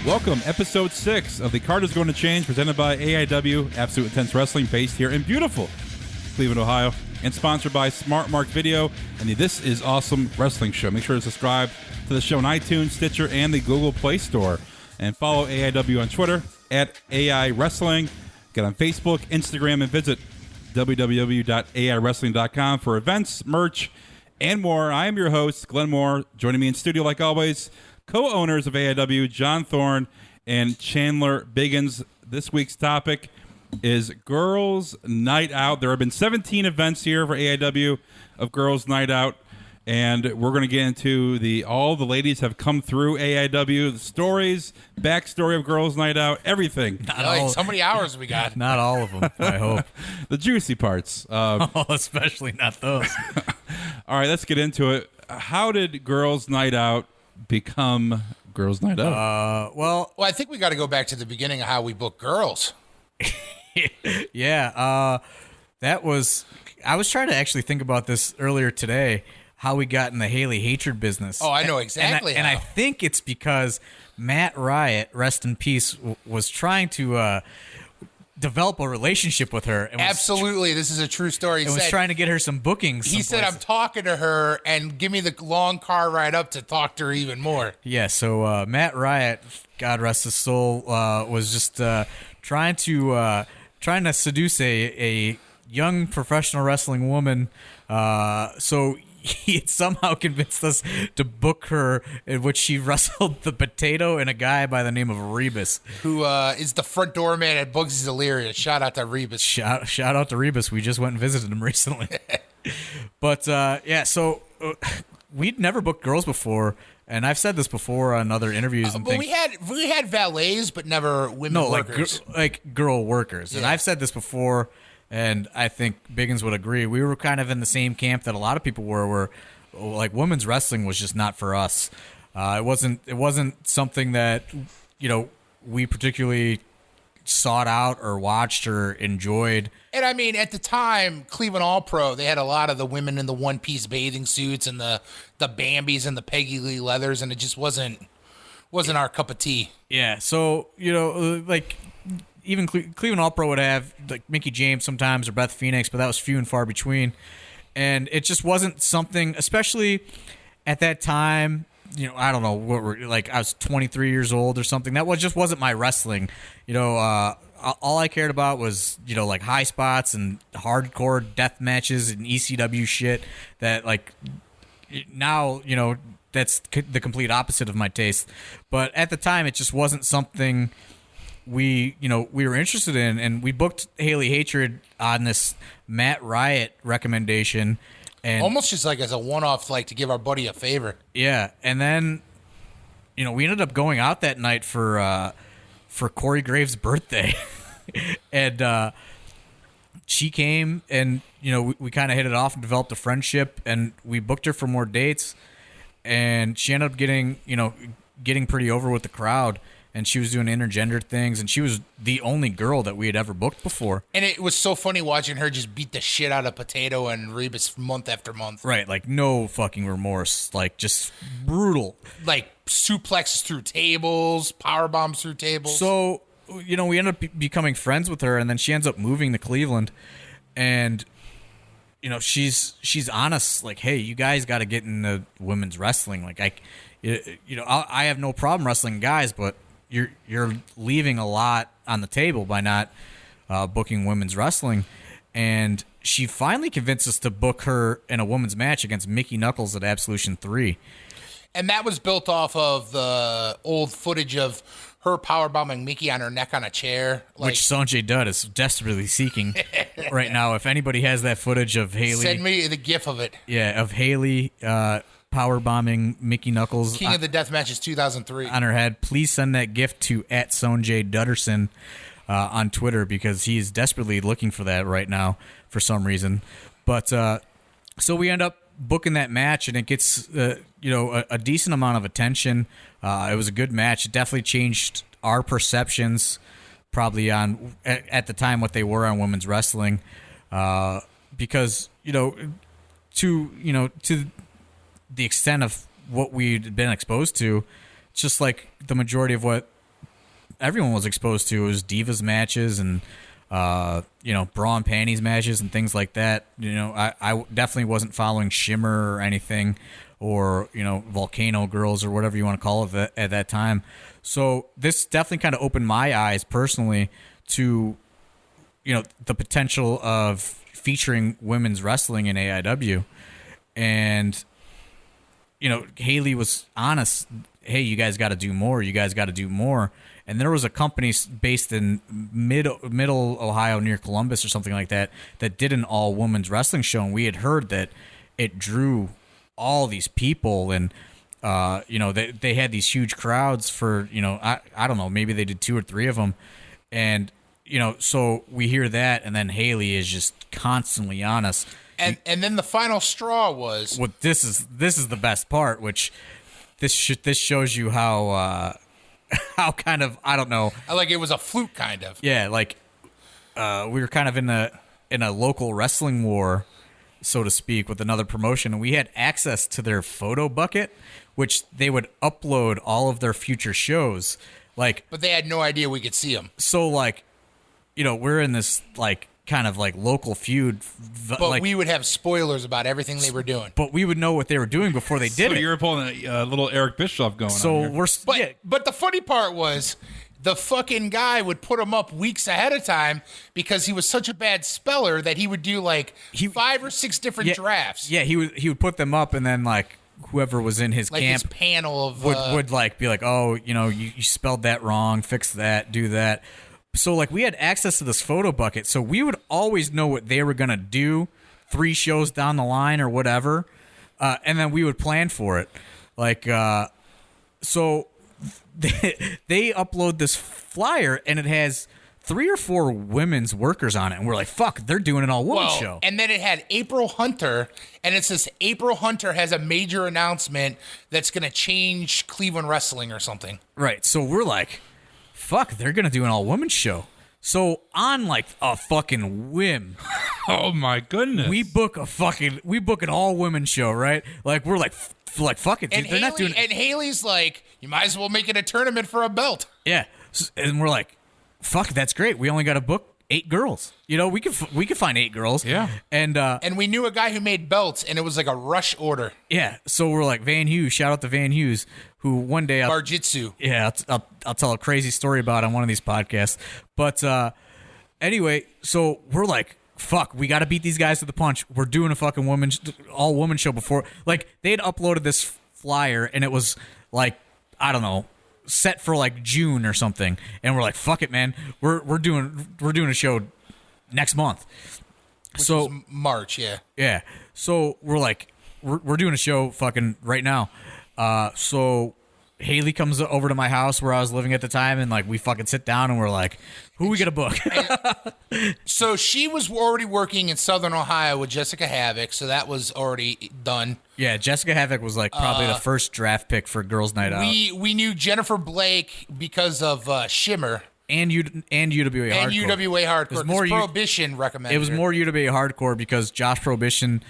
Welcome, episode 6 of The Card is Going to Change, presented by AIW, Absolute Intense Wrestling, based here in beautiful Cleveland, Ohio, and sponsored by Smart Mark Video and the This Is Awesome Wrestling Show. Make sure to subscribe to the show on iTunes, Stitcher, and the Google Play Store. And follow AIW on Twitter at AI Wrestling. Get on Facebook, Instagram, and visit www.aiwrestling.com for events, merch, and more. I am your host, Glenn Moore. Joining me in studio, like always, co-owners of AIW, John Thorne and Chandler Biggins. This week's topic is Girls Night Out. There have been 17 events here for AIW of Girls Night Out, and we're going to get into all the ladies have come through AIW, the stories, backstory of Girls Night Out, everything. How many hours we got? Not all of them, I hope. The juicy parts. Especially not those. All right, let's get into it. How did Girls Night Out become Girls Night Out? Well, I think we got to go back to the beginning of how we book girls. Yeah, I was trying to actually think about this earlier today, how we got in the Haley hatred business. Oh, I know exactly and I think it's because Matt Riot, rest in peace, was trying to develop a relationship with her. And Absolutely, this is a true story. He was trying to get her some bookings. He said, I'm talking to her, and give me the long car ride up to talk to her even more. Yeah, so Matt Riot, God rest his soul, was just trying to seduce a young professional wrestling woman. So he had somehow convinced us to book her, in which she wrestled the Potato and a guy by the name of Rebus, who is the front door man at Bugsy's Delirious. Shout out to Rebus. Shout out to Rebus. We just went and visited him recently. But yeah, so we'd never booked girls before, and I've said this before on other interviews. And but we had valets, but never women workers. like girl workers. Yeah. And I've said this before, and I think Biggins would agree. We were kind of in the same camp that a lot of people were, where like women's wrestling was just not for us. It wasn't something that we particularly sought out or watched or enjoyed. And I mean, at the time, Cleveland All Pro, they had a lot of the women in the one-piece bathing suits and the Bambis and the Peggy Lee leathers, and it just wasn't our cup of tea. Yeah, so like even Cleveland All Pro would have like Mickie James sometimes or Beth Phoenix, but that was few and far between, and it just wasn't something, especially at that time. I don't know what I was 23 years old or something. That just wasn't my wrestling. All I cared about was like high spots and hardcore death matches and ECW shit. That like now that's the complete opposite of my taste. But at the time, it just wasn't something we were interested in, and we booked Haley Hatred on this Matt Riot recommendation. And almost just like as a one-off, like to give our buddy a favor. Yeah, and then we ended up going out that night for Corey Graves' birthday, and she came, and we kind of hit it off and developed a friendship, and we booked her for more dates, and she ended up getting pretty over with the crowd. And she was doing intergender things, and she was the only girl that we had ever booked before. And it was so funny watching her just beat the shit out of Potato and Rebus month after month. Right, like no fucking remorse, like just brutal. Like suplexes through tables, power bombs through tables. So, we ended up becoming friends with her, and then she ends up moving to Cleveland. And, she's honest, like, hey, you guys got to get into women's wrestling. Like, I have no problem wrestling guys, but you're leaving a lot on the table by not booking women's wrestling. And she finally convinced us to book her in a women's match against Mickey Knuckles at Absolution 3. And that was built off of the old footage of her powerbombing Mickey on her neck on a chair. Which Sanjay Dutt is desperately seeking right now. If anybody has that footage of Haley. Send me the gif of it. Yeah, of Haley power bombing Mickey Knuckles, King of the Death Matches 2003, on her head. Please send that gift to @Sonjay on Twitter, because he is desperately looking for that right now for some reason. But so we end up booking that match, and it gets a decent amount of attention. It was a good match. It definitely changed our perceptions, probably on at the time what they were on women's wrestling, because to the extent of what we'd been exposed to, just like the majority of what everyone was exposed to. It was Divas matches and bra and panties matches and things like that. I definitely wasn't following Shimmer or anything, or Volcano Girls or whatever you want to call it at that time. So this definitely kind of opened my eyes personally to the potential of featuring women's wrestling in AIW. And Haley was honest, hey, you guys got to do more, and there was a company based in middle Ohio near Columbus or something like that did an all women's wrestling show, and we had heard that it drew all these people, and they had these huge crowds for I don't know, maybe they did 2 or 3 of them, and so we hear that, and then Haley is just constantly on us. And then the final straw was... Well, this is the best part, which this shows you how kind of, I don't know. Like it was a fluke, kind of. Yeah, like we were kind of in a local wrestling war, so to speak, with another promotion, and we had access to their photo bucket, which they would upload all of their future shows. But they had no idea we could see them. So, we're in this, kind of local feud. But we would have spoilers about everything they were doing. But we would know what they were doing before they did it. So you were pulling a little Eric Bischoff going on here. But the funny part was the fucking guy would put them up weeks ahead of time because he was such a bad speller that he would do 5 or 6 different drafts. Yeah, he would put them up, and then whoever was in his camp, his panel of would be like, oh, you spelled that wrong, fix that, do that. So we had access to this photo bucket, so we would always know what they were gonna do 3 shows down the line or whatever, and then we would plan for it. So they upload this flyer, and it has 3 or 4 women's workers on it, and we're like, fuck, they're doing an all-woman show. And then it had April Hunter, and it says April Hunter has a major announcement that's gonna change Cleveland wrestling or something. Right. So we're like, fuck, they're gonna do an all-woman show. So on a fucking whim, oh my goodness, we book an all-women show, right? We're like fuck it, dude. They're not doing. And Haley's like, you might as well make it a tournament for a belt. Yeah, and we're like, fuck, that's great. We only got to book 8 girls. We could find 8 girls. Yeah, and we knew a guy who made belts, and it was a rush order. Yeah, so we're like, Van Hughes, shout out to Van Hughes, who one day Barjitsu. Yeah, I'll tell a crazy story about it on one of these podcasts. But anyway, so we're like, fuck, we got to beat these guys to the punch. We're doing a fucking all woman show before. They had uploaded this flyer, and it was I don't know, set for June or something, and we're like, fuck it, man, we're doing a show next month. Which is March, yeah. So we're like, we're doing a show fucking right now. So Haley comes over to my house where I was living at the time, and we fucking sit down, and we're like, who we gonna book? So she was already working in Southern Ohio with Jessica Havoc, so that was already done. Yeah, Jessica Havoc was probably the first draft pick for Girls Night Out. We knew Jennifer Blake because of Shimmer. And UWA Hardcore. And UWA Hardcore. Prohibition recommended it was more UWA Hardcore because Josh Prohibition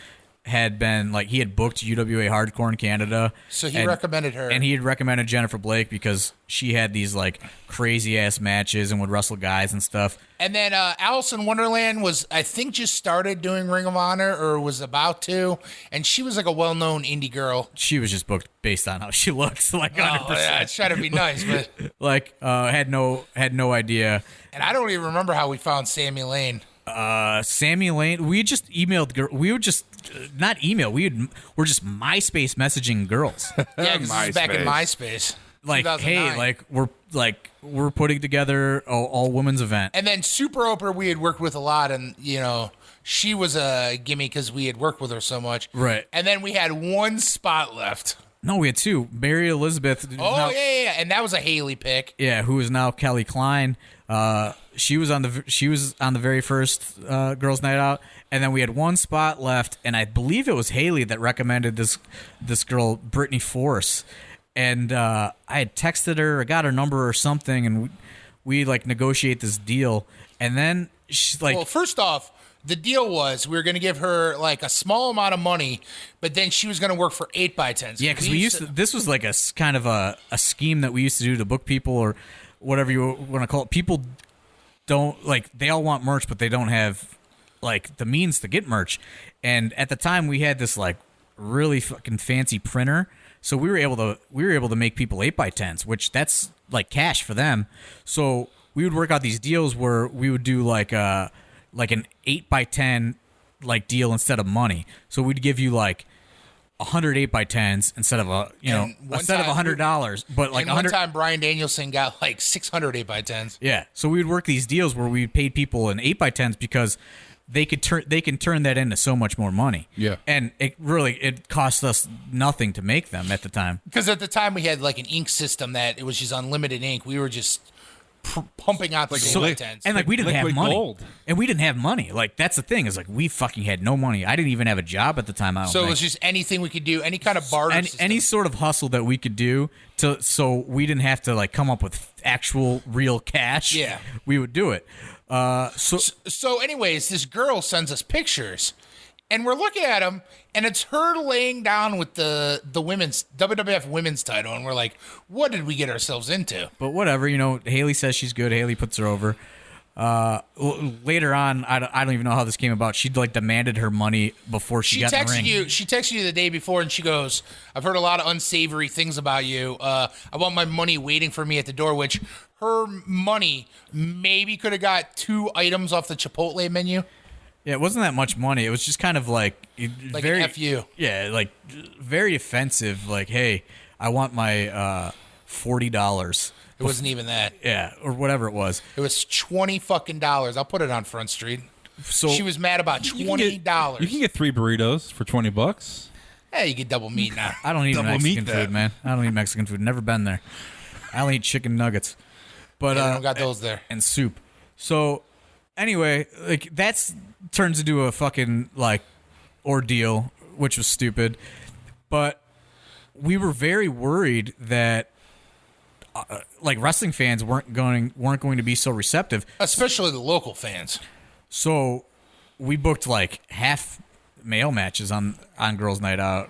had been he had booked UWA Hardcore in Canada, so he recommended her, and he had recommended Jennifer Blake because she had these crazy ass matches and would wrestle guys and stuff. And then Alice in Wonderland was, I think, just started doing Ring of Honor or was about to, and she was a well-known indie girl. She was just booked based on how she looked, 100%. Yeah, trying to be nice, but had no idea. And I don't even remember how we found Sammy Lane. Sammy Lane, we just emailed girl. We would just not email. We're just MySpace messaging girls. Yeah, because this is back in MySpace. Hey, we're putting together an all women's event. And then Super Oprah, we had worked with a lot, and she was a gimme because we had worked with her so much. Right. And then we had 1 spot left. No, we had 2. Mary Elizabeth. Yeah, and that was a Haley pick. Yeah, who is now Kelly Klein. She was on the very first Girls Night Out, and then we had 1 spot left, and I believe it was Haley that recommended this girl, Brittany Force, and I had texted her, I got her number or something, and we negotiate this deal, and then she's like, well, first off, the deal was we were going to give her a small amount of money, but then she was going to work for 8x10s. Yeah, because this was a kind of a scheme that we used to do to book people, or whatever you want to call it, people don't like. They all want merch, but they don't have like the means to get merch. And at the time, we had this like really fucking fancy printer, so we were able to make people 8x10s, which that's like cash for them. So we would work out these deals where we would do like an 8x10 like deal instead of money. So we'd give you like 100 8x10s instead of $100, but like 100. One time Brian Danielson got like 600 8x10s. Yeah, so we would work these deals where we paid people in 8x10s because they can turn that into so much more money. Yeah, and it cost us nothing to make them at the time. Because at the time we had like an ink system that it was just unlimited ink. We were just pumping out like 8x10s, and like we didn't have money, gold. And we didn't have money. Like that's the thing is like we fucking had no money. I didn't even have a job at the time. So it was just anything we could do, any kind of barter system. Any sort of hustle that we could do so we didn't have to like come up with actual real cash. Yeah, we would do it. So anyways, this girl sends us pictures, and we're looking at them, and it's her laying down with the women's WWF women's title, and we're like, what did we get ourselves into? But whatever, Haley says she's good. Haley puts her over. Later on, I don't even know how this came about. She like demanded her money before she got in the ring. She texted you the day before, and she goes, "I've heard a lot of unsavory things about you. I want my money waiting for me at the door." Which her money maybe could have got 2 items off the Chipotle menu. Yeah, it wasn't that much money. It was just kind of like very an FU. Yeah, like very offensive. Like, hey, I want my $40. It wasn't even that. Yeah, or whatever it was. It was $20 fucking. I'll put it on Front Street. So she was mad about $20. You can get 3 burritos for $20. Hey, you get double meat now. I don't eat Double Mexican meat food, man. I don't eat Mexican food. Never been there. I only eat chicken nuggets. But I don't got those there. And soup. So anyway, like that's turns into a fucking like ordeal, which was stupid. But we were very worried that like wrestling fans weren't going to be so receptive, especially the local fans. So we booked like half male matches on Girls Night Out,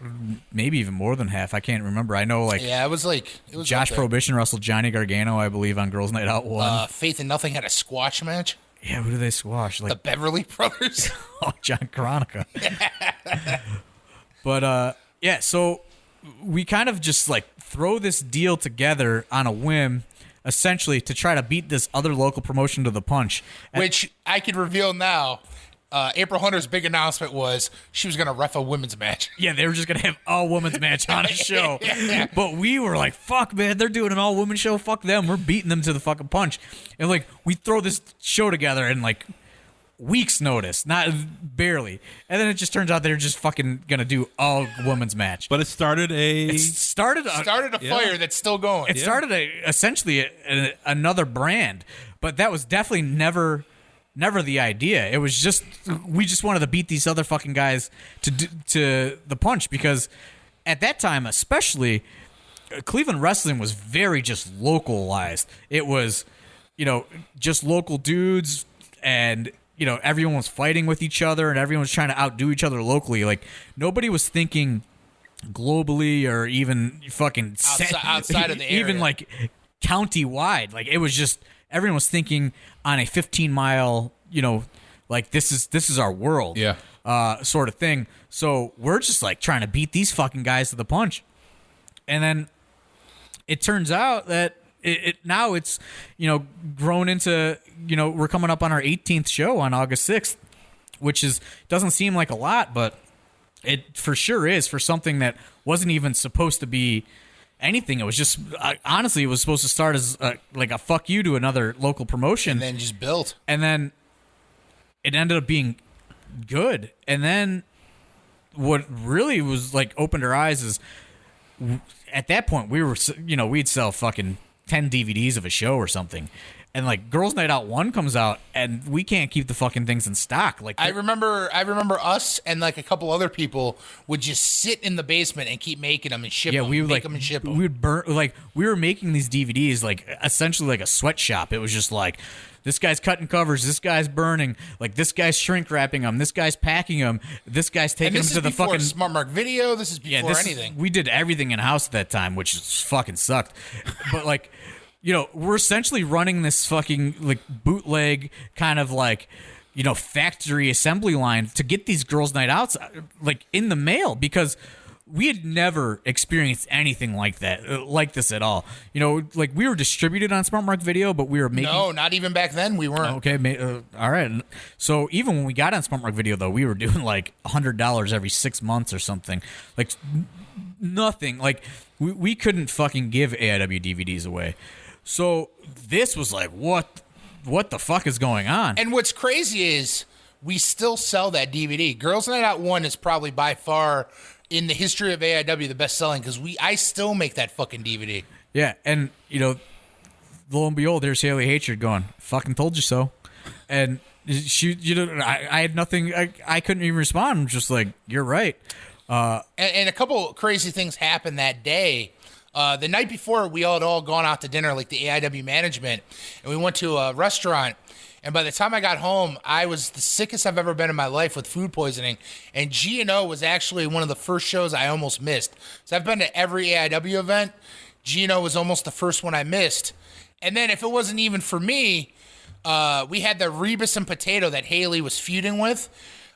maybe even more than half. I can't remember. I know like it was Josh Prohibition wrestled Johnny Gargano, I believe, on Girls Night Out 1. Faith and Nothing had a squash match. Yeah, who do they squash? Like the Beverly Brothers. Oh, John Karanka. But yeah, so we kind of just like throw this deal together on a whim, essentially to try to beat this other local promotion to the punch. Which I could reveal now. April Hunter's big announcement was she was going to ref a women's match. Yeah, they were just going to have all women's match on a show. But we were like, fuck, man, they're doing an all women show. Fuck them. We're beating them to the fucking punch. And like, we throw this show together in like weeks' notice, not barely. And then it just turns out they're just fucking going to do all women's match. But it started a fire that's still going. It started essentially another brand. But that was definitely never the idea. It was just we just wanted to beat these other fucking guys to the punch, because at that time, especially, Cleveland wrestling was very just localized. It was, just local dudes, and everyone was fighting with each other, and everyone was trying to outdo each other locally. Like nobody was thinking globally or even fucking outside of the area, even like county wide. Like it was just. Everyone was thinking on a 15-mile, like this is our world, sort of thing. So we're just like trying to beat these fucking guys to the punch, and then it turns out that now it's grown into we're coming up on our 18th show on August 6th, which doesn't seem like a lot, but it for sure is for something that wasn't even supposed to be anything. It was just honestly, it was supposed to start as like a fuck you to another local promotion, and then just built, and then it ended up being good. And then what really was like opened our eyes is at that point we were we'd sell fucking 10 DVDs of a show or something. And like Girls Night Out 1 comes out, and we can't keep the fucking things in stock. Like I remember us and like a couple other people would just sit in the basement and keep making them and ship them. We would make them and ship them. We would burn we were making these DVDs like essentially like a sweatshop. It was just like this guy's cutting covers, this guy's burning, like this guy's shrink wrapping them, this guy's packing them, this guy's taking them to the fucking Smart Mark Video. This is before anything. We did everything in house at that time, which fucking sucked. But like. we're essentially running this fucking like bootleg kind of like, factory assembly line to get these girls' night outs like in the mail, because we had never experienced anything like that, like this at all. Like we were distributed on Smart Mark Video, but we were making. No, not even back then. We weren't. Okay, all right. So even when we got on Smart Mark Video, though, we were doing like $100 every 6 months or something. Like nothing. Like we couldn't fucking give AIW DVDs away. So this was like, what the fuck is going on? And what's crazy is we still sell that DVD. Girls Night Out 1 is probably by far in the history of AIW the best selling, because I still make that fucking DVD. Yeah, and lo and behold, there's Haley Hatred going, fucking told you so. And she, I had nothing, I couldn't even respond. I'm just like, you're right. And a couple crazy things happened that day. The night before, we had all gone out to dinner, like the AIW management, and we went to a restaurant. And by the time I got home, I was the sickest I've ever been in my life with food poisoning. And G&O was actually one of the first shows I almost missed. So I've been to every AIW event. G&O was almost the first one I missed. And then if it wasn't even for me, we had the Rebus and Potato that Haley was feuding with.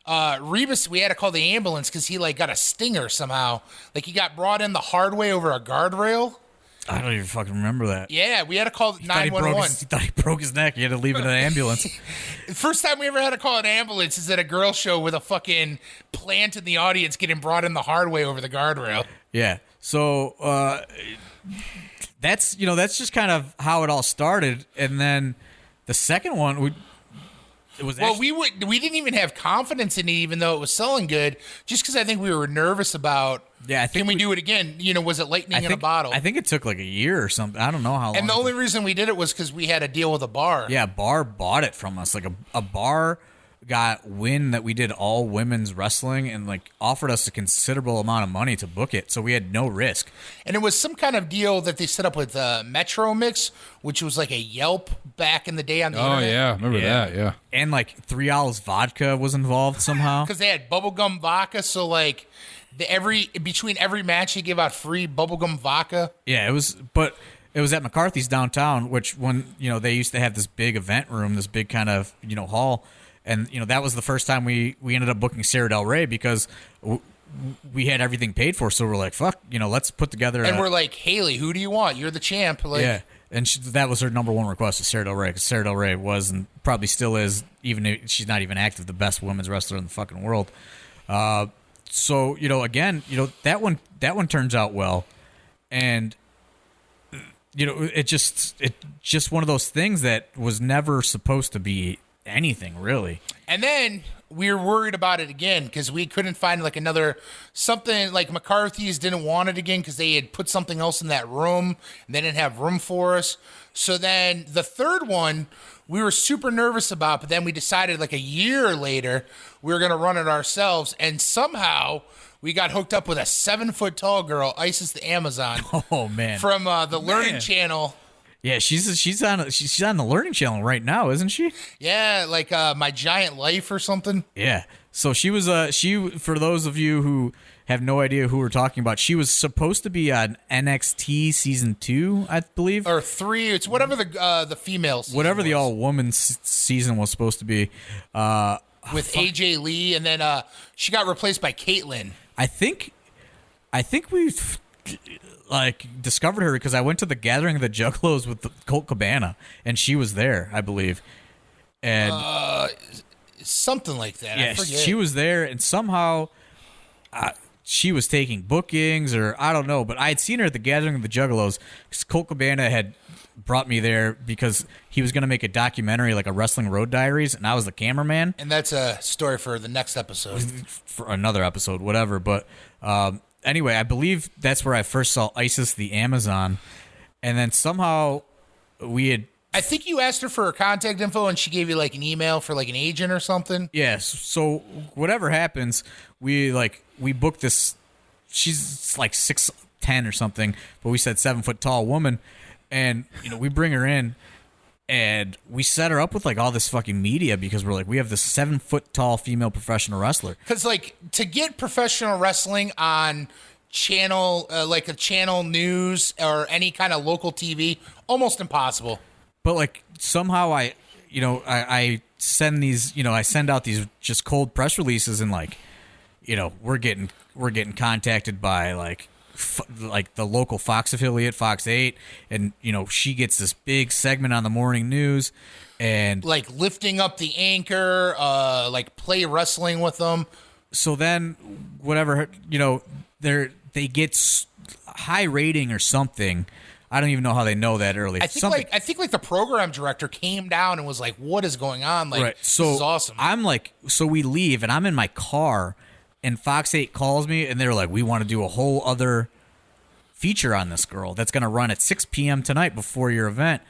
Rebus, we had to call the ambulance because he got a stinger somehow. Like he got brought in the hard way over a guardrail. I don't even fucking remember that. Yeah, we had to call 911. He thought he broke his neck. He had to leave it in an ambulance. The first time we ever had to call an ambulance is at a girl show with a fucking plant in the audience getting brought in the hard way over the guardrail. Yeah. So that's just kind of how it all started. And then the second one, we didn't even have confidence in it, even though it was selling good, just because I think we were nervous about. Yeah, I think can we do it again? Was it lightning in a bottle? I think it took like a year or something. I don't know how long. And the only reason we did it was because we had a deal with a bar. Yeah, bar bought it from us. Like a bar got wind that we did all women's wrestling and offered us a considerable amount of money to book it, so we had no risk. And it was some kind of deal that they set up with Metro Mix, which was like a Yelp back in the day on the internet. Oh yeah, remember that? Yeah. And 3 Owls vodka was involved somehow because they had bubblegum vodka. So between every match, you give out free bubblegum vodka. Yeah, it was at McCarthy's downtown, which when they used to have this big event room, this big kind of hall. And, that was the first time we ended up booking Sarah Del Rey because we had everything paid for. So we're like, fuck, let's put together. And we're like, Haley, who do you want? You're the champ. Yeah. And that was her number one request was Sarah Del Rey, because Sarah Del Rey was and probably still is, even if she's not even active, the best women's wrestler in the fucking world. So, again, that one turns out well. And, it just one of those things that was never supposed to be anything really. And then we were worried about it again because we couldn't find another something. McCarthy's didn't want it again because they had put something else in that room and they didn't have room for us. So then the third one we were super nervous about, but then we decided a year later we were going to run it ourselves, and somehow we got hooked up with a 7-foot-tall girl, Isis the Amazon. Oh man, from the Learning Channel. Yeah, she's on the Learning Channel right now, isn't she? Yeah, My Giant Life or something. Yeah. So she was for those of you who have no idea who we're talking about, she was supposed to be on NXT season 2, I believe, or 3. It's whatever the female season whatever was. The all woman season was supposed to be. With AJ Lee, and then she got replaced by Caitlyn. I think we've discovered her because I went to the Gathering of the Juggalos with Colt Cabana, and she was there, I believe. And something like that. Yeah, I forget. she was there, and somehow she was taking bookings, or I don't know. But I had seen her at the Gathering of the Juggalos because Colt Cabana had brought me there because he was going to make a documentary, a Wrestling Road Diaries, and I was the cameraman. And that's a story for the next episode. For another episode, whatever. But anyway, I believe that's where I first saw Isis the Amazon. And then somehow I think you asked her for her contact info and she gave you an email for an agent or something. Yes. So whatever happens, we booked this. She's 6'10" or something, but we said 7-foot-tall woman. And, we bring her in and we set her up with all this fucking media because we're we have this 7-foot-tall female professional wrestler. Because to get professional wrestling on channel, like a channel news or any kind of local TV, almost impossible. But like somehow I send these, I send out these just cold press releases, and like, we're getting contacted by like the local Fox affiliate, Fox 8, and she gets this big segment on the morning news, and like lifting up the anchor, like play wrestling with them. So then whatever, they get high rating or something. I don't even know how they know that early. I think the program director came down and was like, "What is going on? Like, right. This is awesome." I'm like, so we leave, and I'm in my car, and Fox 8 calls me, and they're like, "We want to do a whole other feature on this girl that's going to run at 6 p.m. tonight before your event."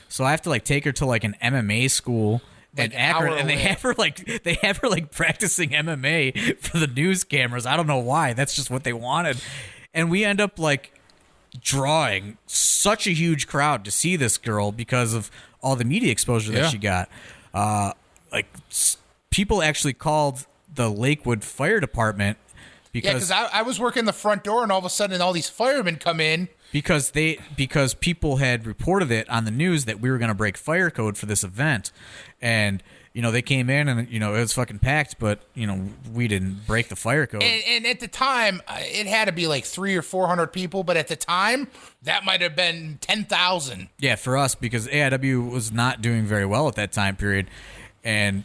So I have to like take her to like an MMA school. Like and Akron, and they have her like practicing MMA for the news cameras. I don't know why. That's just what they wanted, and we end up like drawing such a huge crowd to see this girl because of all the media exposure that she got. People actually called the Lakewood Fire Department because I was working the front door, and all of a sudden all these firemen come in because people had reported it on the news that we were going to break fire code for this event, and they came in and it was fucking packed, but we didn't break the fire code. And at the time, it had to be like 300 or 400 people, but at the time, that might have been 10,000. Yeah, for us, because AIW was not doing very well at that time period, and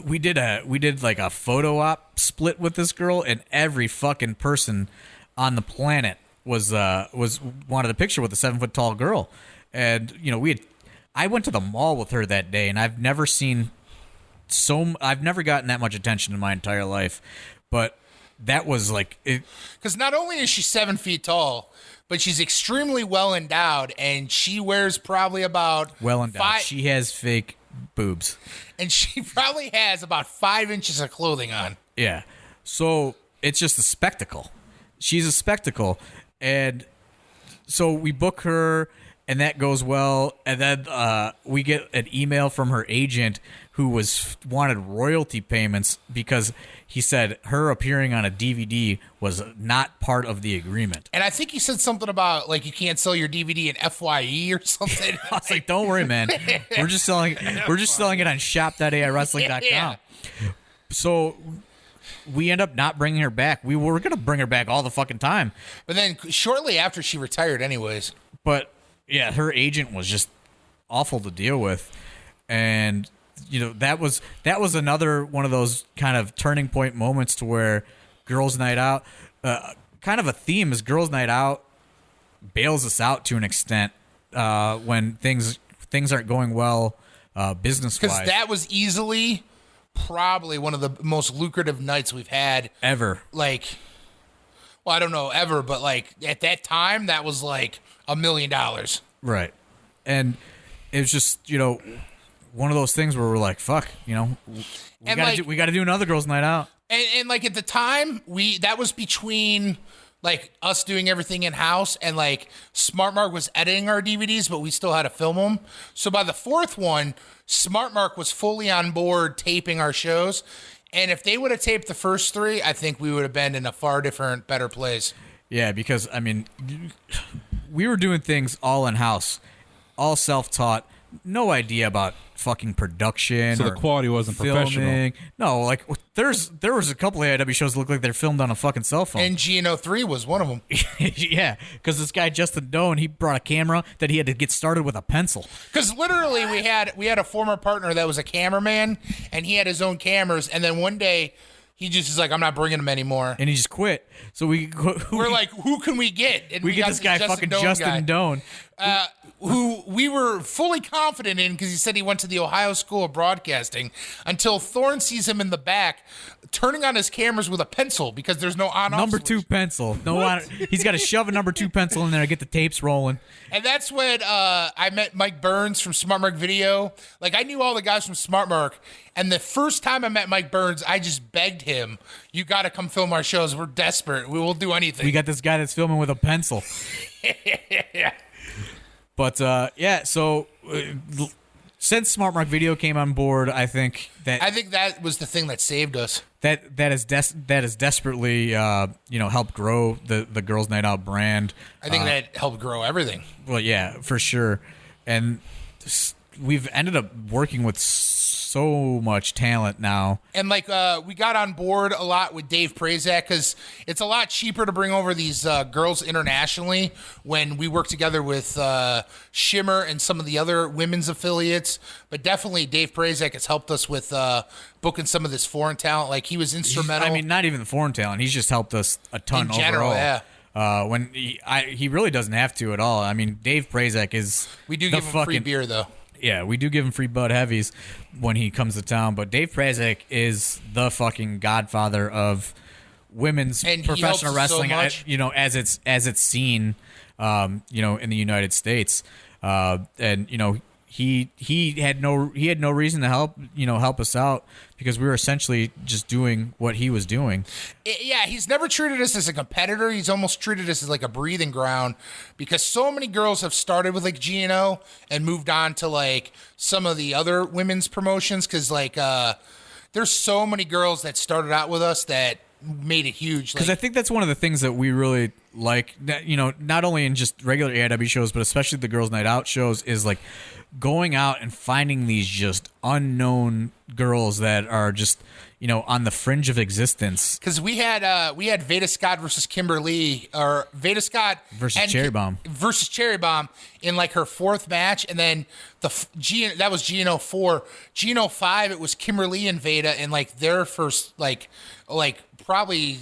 we did like a photo op split with this girl, and every fucking person on the planet was wanted a picture with a 7-foot tall girl, and I went to the mall with her that day, and I've never gotten that much attention in my entire life, but that was like it. Because not only is she 7 feet tall, but she's extremely well endowed, and she wears probably about well endowed. She has fake boobs, and she probably has about 5 inches of clothing on. Yeah, so it's just a spectacle. She's a spectacle, and so we book her, and that goes well, and then we get an email from her agent who wanted royalty payments because he said her appearing on a DVD was not part of the agreement. And I think he said something about like you can't sell your DVD in FYE or something. I was like, "Don't worry, man. We're just selling it on shop.aiwrestling.com." Yeah. So we end up not bringing her back. We were going to bring her back all the fucking time. But then shortly after she retired anyways. But yeah, her agent was just awful to deal with. And that was another one of those kind of turning point moments to where Girls Night Out, kind of a theme is Girls Night Out bails us out to an extent when things aren't going well business-wise. Because that was easily probably one of the most lucrative nights we've had ever. Like, well, I don't know ever, but like at that time, that was like $1 million. Right. And it was just, one of those things where we're like, fuck, we got to do another Girls Night Out. And like at the time, that was between like us doing everything in house and like Smart Mark was editing our DVDs, but we still had to film them. So by the fourth one, Smart Mark was fully on board taping our shows. And if they would have taped the first 3, I think we would have been in a far different, better place. Yeah, because I mean, we were doing things all in house, all self-taught, no idea about fucking production. So the quality wasn't professional. No, like there was a couple of AIW shows that looked like they're filmed on a fucking cell phone. And GNO3 was one of them. Yeah, because this guy Justin Doan, he brought a camera that he had to get started with a pencil. Because literally we had a former partner that was a cameraman, and he had his own cameras, and then one day he just is like, I'm not bringing them anymore. And he just quit. So we're like, who can we get? And we get this guy, fucking Justin Doan. Who we were fully confident in because he said he went to the Ohio School of Broadcasting until Thorne sees him in the back turning on his cameras with a pencil because there's no on-off number 2 pencil. He's got to shove a number 2 pencil in there to get the tapes rolling. And that's when I met Mike Burns from Smart Mark Video. Like, I knew all the guys from Smart Mark, and the first time I met Mike Burns, I just begged him, you got to come film our shows. We're desperate. We will do anything. We got this guy that's filming with a pencil. Yeah. But, yeah, so since Smart Mark Video came on board, I think that was the thing that saved us. That has desperately helped grow the Girls Night Out brand. I think that helped grow everything. Well, yeah, for sure. And we've ended up working with so much talent now. And like we got on board a lot with Dave Prazak because it's a lot cheaper to bring over these girls internationally when we work together with Shimmer and some of the other women's affiliates. But definitely Dave Prazak has helped us with booking some of this foreign talent. Like he was instrumental. I mean, not even the foreign talent. He's just helped us a ton in general, overall. Yeah. When he really doesn't have to at all. I mean, Dave Prazak is. We do give him free beer though. Yeah, we do give him free Bud Heavies when he comes to town. But Dave Prazak is the fucking godfather of women's professional wrestling. So much. As it's seen, in the United States, and he had no reason to help us out because we were essentially just doing what he was doing. Yeah, he's never treated us as a competitor. He's almost treated us as like a breathing ground because so many girls have started with like G&O and moved on to like some of the other women's promotions because like there's so many girls that started out with us that made it huge. Because I think that's one of the things that we really like, not only in just regular AIW shows, but especially the Girls Night Out shows, is like going out and finding these just unknown girls that are just on the fringe of existence. Because we had Veda Scott versus Kimberly, or Veda Scott versus Cherry Bomb in like her fourth match, and then that was GNO 4. GNO 5 it was Kimberly and Veda in like their first like probably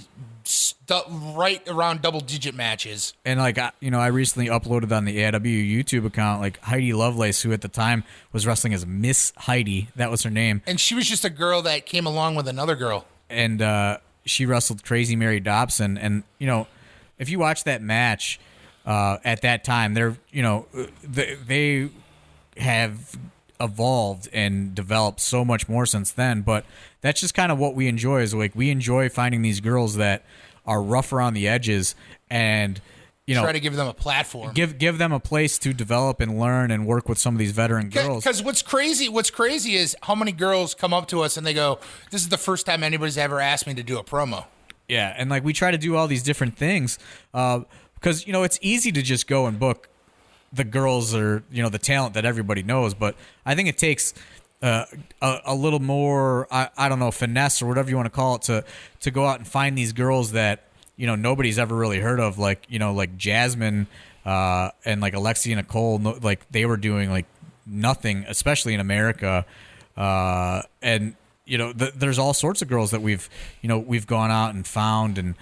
right around double-digit matches. And like I recently uploaded on the AIW YouTube account like Heidi Lovelace, who at the time was wrestling as Miss Heidi. That was her name. And she was just a girl that came along with another girl. And she wrestled Crazy Mary Dobson. And if you watch that match at that time, they have evolved and developed so much more since then. But that's just kind of what we enjoy, is like we enjoy finding these girls that are rough around the edges and try to give them a platform, give them a place to develop and learn and work with some of these veteran girls. Because what's crazy is how many girls come up to us and they go, "This is the first time anybody's ever asked me to do a promo." Yeah, and like we try to do all these different things because it's easy to just go and book the girls or the talent that everybody knows, but I think it takes a little more I don't know, finesse or whatever you want to call it to go out and find these girls that nobody's ever really heard of, like like Jasmine and like Alexia and Nicole, like they were doing like nothing, especially in America, and there's all sorts of girls that we've gone out and found, and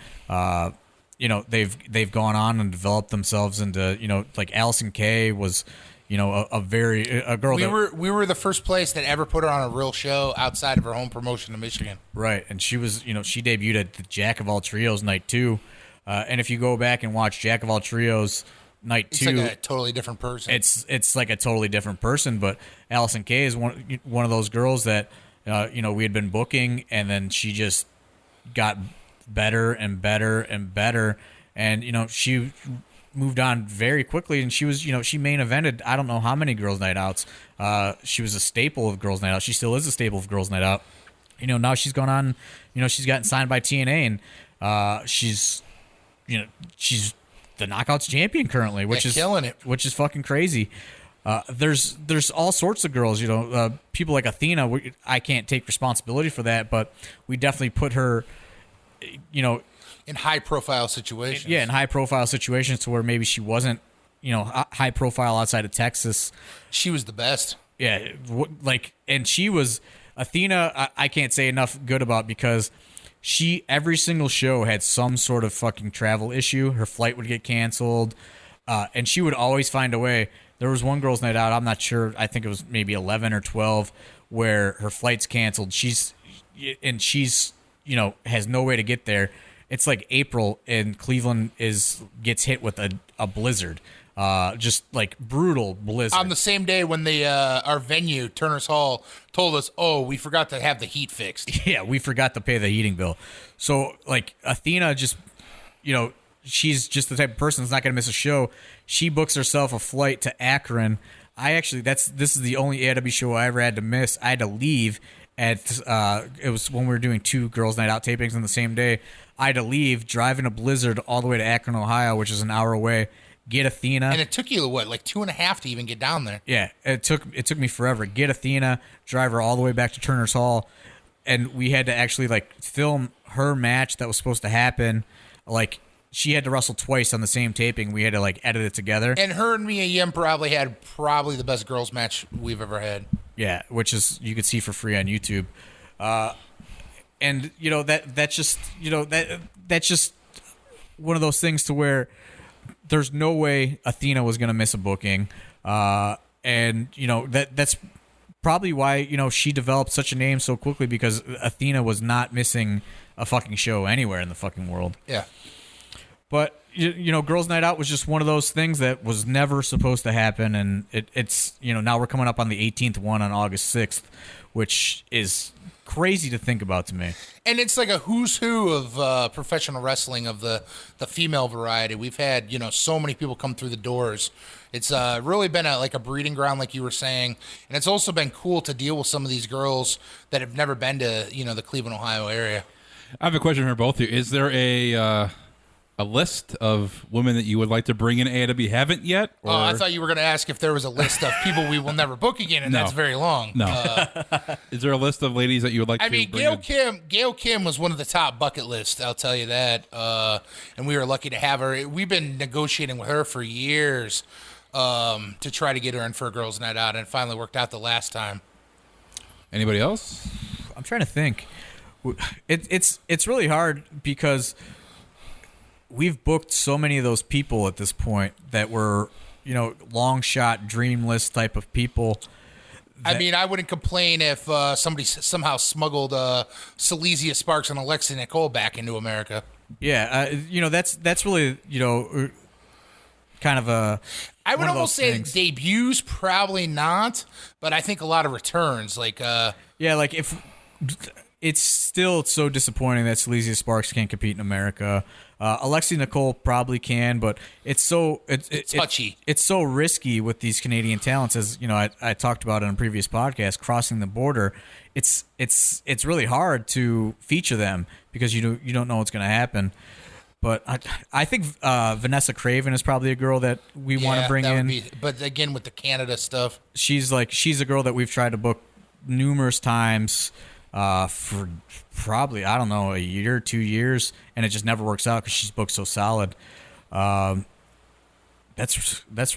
they've gone on and developed themselves into like Allison Kay was a girl we were the first place that ever put her on a real show outside of her home promotion in Michigan. Right, and she was she debuted at the Jack of All Trios Night 2, and if you go back and watch Jack of All Trios Night 2, it's like a totally different person. It's like a totally different person, but Allison Kay is one of those girls that we had been booking, and then she just got better and better and better, and she moved on very quickly, and she was she main evented I don't know how many Girls Night Outs. She was a staple of Girls Night Out. She still is a staple of Girls Night Out. Now she's gone on, she's gotten signed by TNA, and she's the Knockouts champion currently, which is killing it, which is fucking crazy. There's all sorts of girls, people like Athena. I can't take responsibility for that, but we definitely put her in high-profile situations. Yeah, in high-profile situations to where maybe she wasn't, high-profile outside of Texas. She was the best. Yeah, and she was Athena. I can't say enough good about, because every single show had some sort of fucking travel issue. Her flight would get canceled, and she would always find a way. There was one Girls Night Out, I'm not sure, I think it was maybe 11 or 12, where her flight's canceled. She's has no way to get there. It's like April, and Cleveland gets hit with a blizzard, just like brutal blizzard. On the same day when our venue, Turner's Hall, told us, "Oh, we forgot to have the heat fixed." Yeah, we forgot to pay the heating bill. So like Athena just, she's just the type of person that's not going to miss a show. She books herself a flight to Akron this is the only AIW show I ever had to miss. I had to leave at it was when we were doing 2 Girls Night Out tapings on the same day. I had to leave, drive in a blizzard all the way to Akron, Ohio, which is an hour away. Get Athena, and it took you what, like 2.5 to even get down there? Yeah, it took me forever. Get Athena, drive her all the way back to Turner's Hall, and we had to actually like film her match that was supposed to happen. Like she had to wrestle twice on the same taping. We had to like edit it together. And her and Mia Yim probably had the best girls match we've ever had. Yeah, which is you could see for free on YouTube. And you know that's just one of those things to where there's no way Athena was going to miss a booking, and you know that's probably why she developed such a name so quickly, because Athena was not missing a fucking show anywhere in the fucking world. Yeah. But Girls Night Out was just one of those things that was never supposed to happen, and it's now we're coming up on the 18th one on August 6th, which is crazy to think about to me. And it's like a who's who of professional wrestling of the female variety. We've had so many people come through the doors. It's really been a breeding ground, like you were saying, and it's also been cool to deal with some of these girls that have never been to the Cleveland, Ohio area. I have a question for both of you. Is there a list of women that you would like to bring in AIW haven't yet? Or... I thought you were going to ask if there was a list of people we will never book again, and No. that's very long. No. Is there a list of ladies that you would like to bring in? Gail Kim was one of the top bucket lists, I'll tell you that. And we were lucky to have her. We've been negotiating with her for years to try to get her in for a girls' night out, and it finally worked out the last time. Anybody else? I'm trying to think. It's really hard because we've booked so many of those people at this point that were, long shot, dream list type of people. I mean, I wouldn't complain if somebody somehow smuggled Silesia Sparks and Alexi Nicole back into America. Yeah, that's really, kind of a. I would almost say things. debuts, probably not, but I think a lot of returns. Like, like if it's still so disappointing that Silesia Sparks can't compete in America. Alexi Nicole probably can, but it's so touchy. It's so risky with these Canadian talents, as I talked about on a previous podcast. Crossing the border, it's really hard to feature them because you don't know what's going to happen. But I think Vanessa Craven is probably a girl that we want to bring in. But again, with the Canada stuff, she's a girl that we've tried to book numerous times. For probably, I don't know, a year, 2 years, and it just never works out because she's booked so solid. That's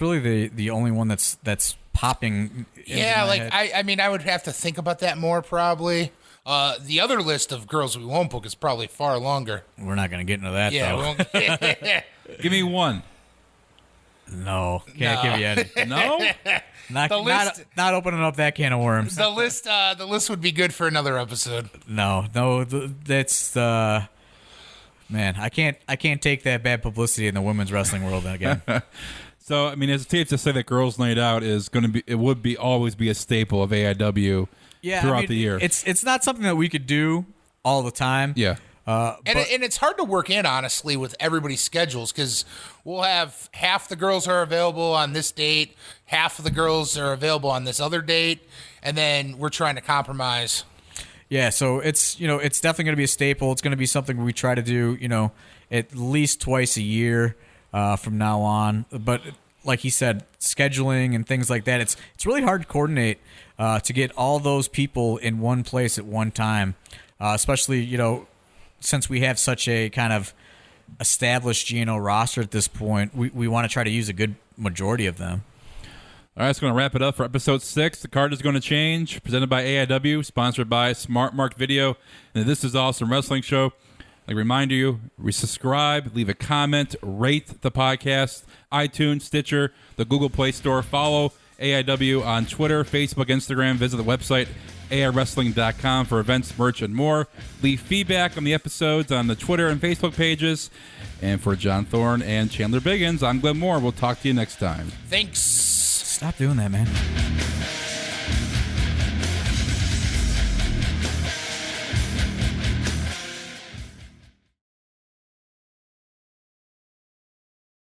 really the only one that's popping. Yeah, like I mean, I would have to think about that more probably. The other list of girls we won't book is probably far longer. We're not going to get into that, though. We won't. Give me one. No, can't give you any. No? Not opening up that can of worms. The list would be good for another episode. No, that's man. I can't take that bad publicity in the women's wrestling world again. So I mean, it's safe to say that Girls' Night Out is going to be. It would be always be a staple of AIW throughout the year. It's not something that we could do all the time. Yeah. And it's hard to work in, honestly, with everybody's schedules, because we'll have half the girls are available on this date, half of the girls are available on this other date, and then we're trying to compromise. Yeah, so it's definitely going to be a staple. It's going to be something we try to do, at least twice a year from now on. But like he said, scheduling and things like that, it's really hard to coordinate to get all those people in one place at one time, especially, since we have such a kind of established GNO roster at this point, we want to try to use a good majority of them. All right, that's going to wrap it up for episode 6. The card is going to change. Presented by AIW, sponsored by Smart Mark Video, and This Is Awesome Wrestling Show. I remind you, subscribe, leave a comment, rate the podcast, iTunes, Stitcher, the Google Play Store. Follow AIW on Twitter, Facebook, Instagram. Visit the website, AIWrestling.com, for events, merch, and more. Leave feedback on the episodes on the Twitter and Facebook pages. And for John Thorne and Chandler Biggins, I'm Glenn Moore. We'll talk to you next time. Thanks. Stop doing that, man.